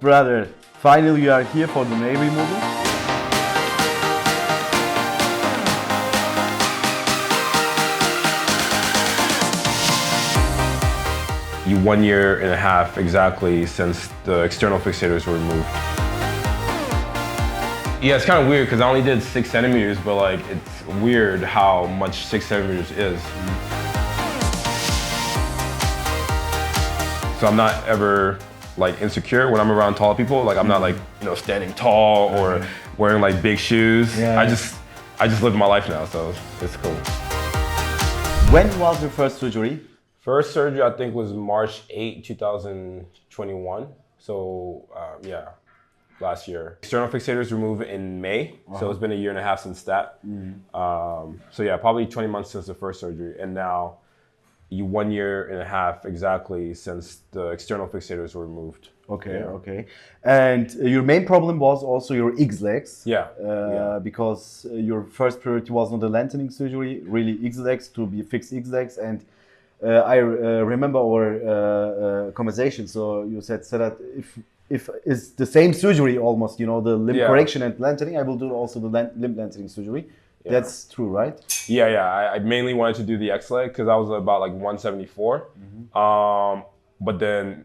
brother. Finally, you are here for the nail removal. You 1 year and a half exactly since the external fixators were removed. Yeah, it's kind of weird because I only did 6 centimeters, but like it's weird how much 6 centimeters is. So I'm not ever like insecure when I'm around tall people. Like I'm not like, you know, standing tall or wearing like big shoes. Yeah. I just live my life now, so it's cool. When was your first surgery? First surgery I think was March 8, 2021. So yeah, last year. External fixators removed in May, so it's been a year and a half since that. So yeah, probably 20 months since the first surgery, and now 1 year and a half exactly since the external fixators were removed. Okay, okay. And your main problem was also your X-legs. Yeah. Because your first priority was not the lengthening surgery, really X-legs, to be fixed X-legs. And I remember our conversation. So you said that if it's the same surgery almost, you know, the limb correction and lengthening, I will do also the limb lengthening surgery. Yeah. That's true, right? Yeah. I mainly wanted to do the X-leg because I was about like 174. But then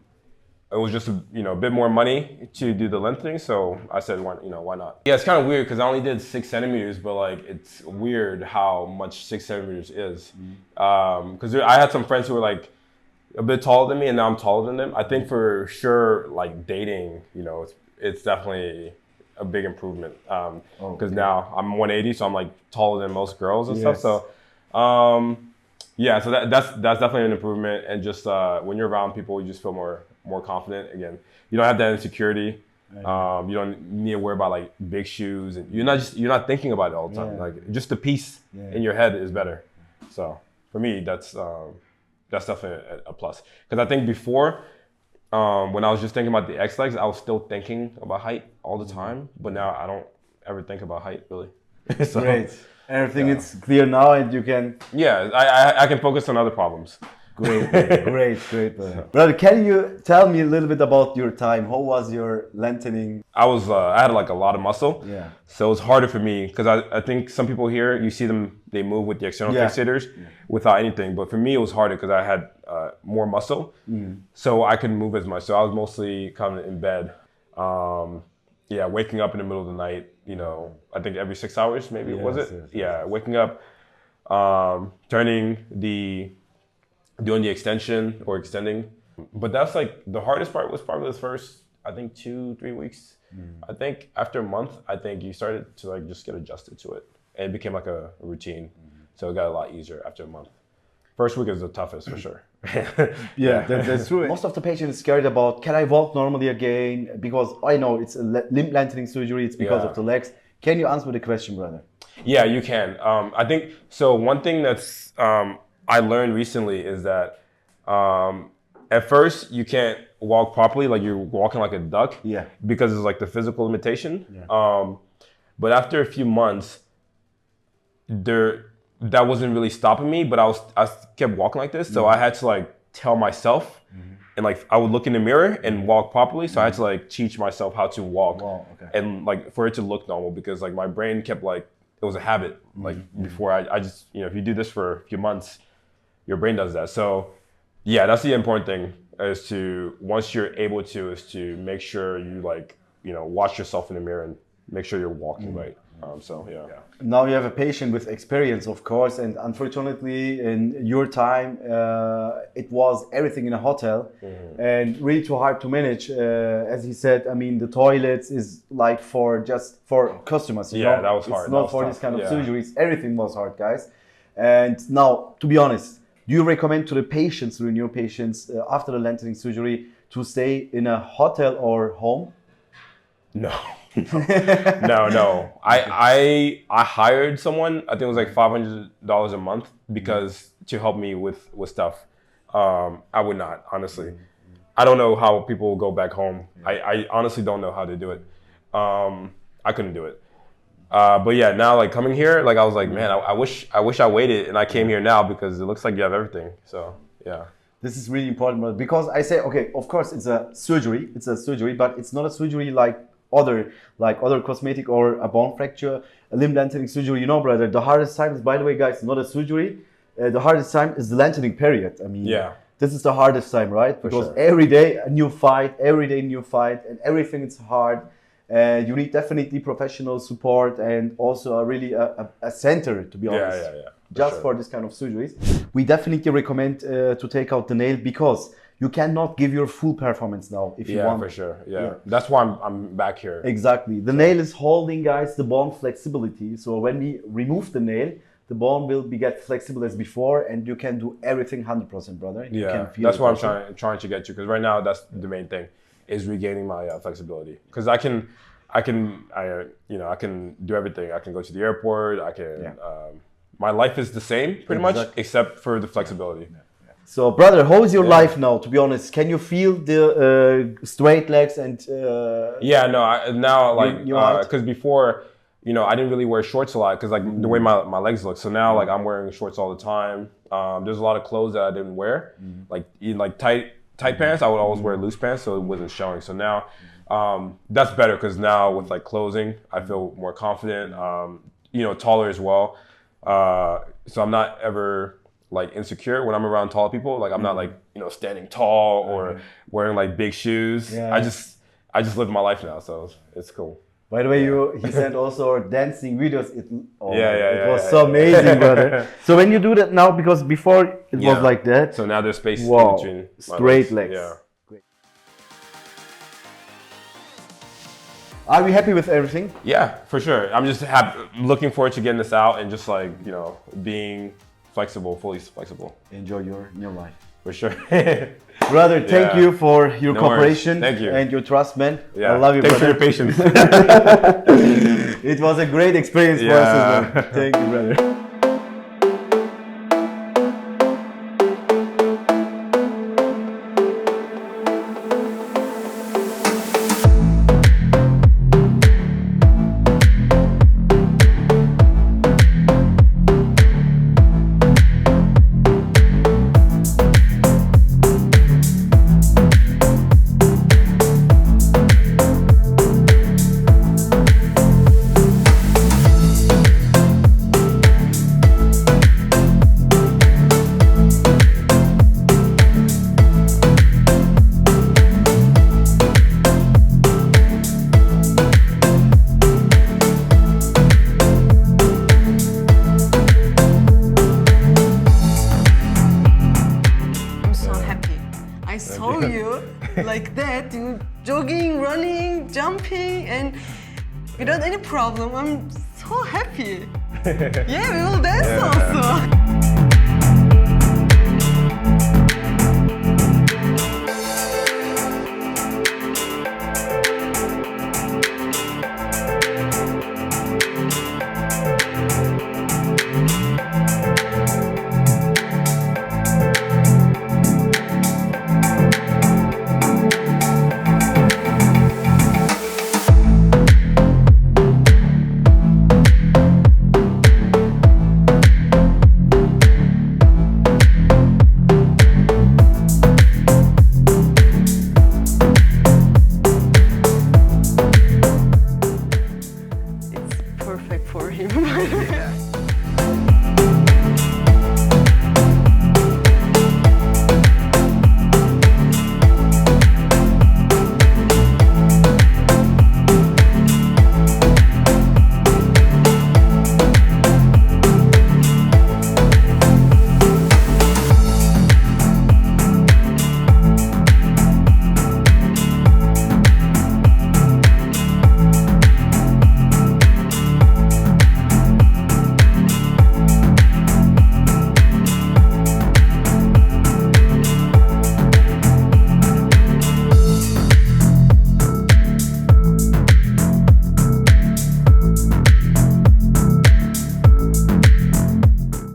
it was just a bit more money to do the lengthening, so I said, why not? Yeah, it's kind of weird because I only did 6 centimeters, but like it's weird how much 6 centimeters is. Because I had some friends who were like a bit taller than me, and now I'm taller than them. I think for sure, like dating, it's definitely a big improvement. Because now I'm 180, so I'm like taller than most girls and stuff. So yeah, so that's definitely an improvement. And just when you're around people, you just feel more confident. Again, you don't have that insecurity. You don't need to worry about like big shoes, and you're not thinking about it all the time. Like just the peace in your head is better. So for me, that's definitely a plus. Because I think before, when I was just thinking about the X-legs, I was still thinking about height all the time. But now I don't ever think about height really. So, great. Everything is clear now, and you can. Yeah, I can focus on other problems. Great. Brother, can you tell me a little bit about your time? How was your lengthening? I had like a lot of muscle. Yeah. So it was harder for me because I think some people here, you see them, they move with the external fixators without anything. But for me, it was harder because I had more muscle. So I couldn't move as much. So I was mostly kind of in bed. Waking up in the middle of the night, I think every 6 hours, maybe, was it? Yes. Waking up, doing the extension or extending. But that's like, the hardest part was probably the first, I think 2-3 weeks. I think after a month, I think you started to like just get adjusted to it. And it became like a routine. So it got a lot easier after a month. First week is the toughest for sure. That's true. Most of the patients scared about, can I walk normally again? Because I know it's a limb lengthening surgery, it's because of the legs. Can you answer the question, brother? Yeah, you can. I think, so one thing that's I learned recently is that at first you can't walk properly, like you're walking like a duck, because it's like the physical limitation. But after a few months, that wasn't really stopping me, but I kept walking like this. So I had to like tell myself, and like I would look in the mirror and walk properly. So I had to like teach myself how to walk, and like for it to look normal, because like my brain kept like, it was a habit. Like before I just, if you do this for a few months, your brain does that. So yeah, that's the important thing, is to, once you're able to, is to make sure you like, watch yourself in the mirror and make sure you're walking right. So yeah. Now you have a patient with experience, of course, and unfortunately in your time, it was everything in a hotel and really too hard to manage. As he said, I mean, the toilets is like for customers. You know? That was hard. It's not for this kind of surgeries. Everything was hard, guys. And now, to be honest, do you recommend to the patients, to the new patients, after the lengthening surgery, to stay in a hotel or home? No. No. I hired someone, I think it was like $500 a month, because to help me with stuff. I would not, honestly. I don't know how people go back home. I honestly don't know how to do it. I couldn't do it. But yeah, now like coming here, like I was like, man, I wish I waited and I came here now, because it looks like you have everything. So yeah. This is really important, brother, because I say, okay, of course it's a surgery, but it's not a surgery like other cosmetic or a bone fracture, a limb lengthening surgery. You know, brother, the hardest time is, by the way, guys, not a surgery. The hardest time is the lengthening period. I mean, this is the hardest time, right? Because every day a new fight, and everything is hard. You need definitely professional support and also a center, to be honest. Just for this kind of surgeries. We definitely recommend to take out the nail because you cannot give your full performance now if you want. For sure. Yeah. That's why I'm back here. Exactly. The nail is holding, guys, the bone flexibility. So when we remove the nail, the bone will get flexible as before, and you can do everything 100%, brother. You can feel that's what I'm trying to get to, because right now that's the main thing, is regaining my flexibility. Because I can do everything. I can go to the airport. I can. My life is the same pretty much, except for the flexibility. So, brother, how is your life now? To be honest, can you feel the straight legs and? Because before, I didn't really wear shorts a lot because like the way my legs look. So now like I'm wearing shorts all the time. There's a lot of clothes that I didn't wear, like tight pants. I would always wear loose pants so it wasn't showing. So now that's better because now with like clothing, I feel more confident. Taller as well. So I'm not ever like insecure when I'm around tall people. Like I'm not like standing tall or wearing like big shoes. I just live my life now, so it's cool. By the way, he sent also dancing videos. It was so amazing, brother. So when you do that now, because before it was like that. So now there's space in between straight legs. Yeah. Great. Are we happy with everything? Yeah, for sure. I'm just looking forward to getting this out and just like, being flexible, fully flexible. Enjoy your new life. For sure. Brother, thank you for your cooperation and your trust, man. I love you, Thanks brother. for your patience. It was a great experience for us as well. Thank you, brother. I saw you like that, you jogging, running, jumping, and without any problem. I'm so happy. Yeah, we will dance also.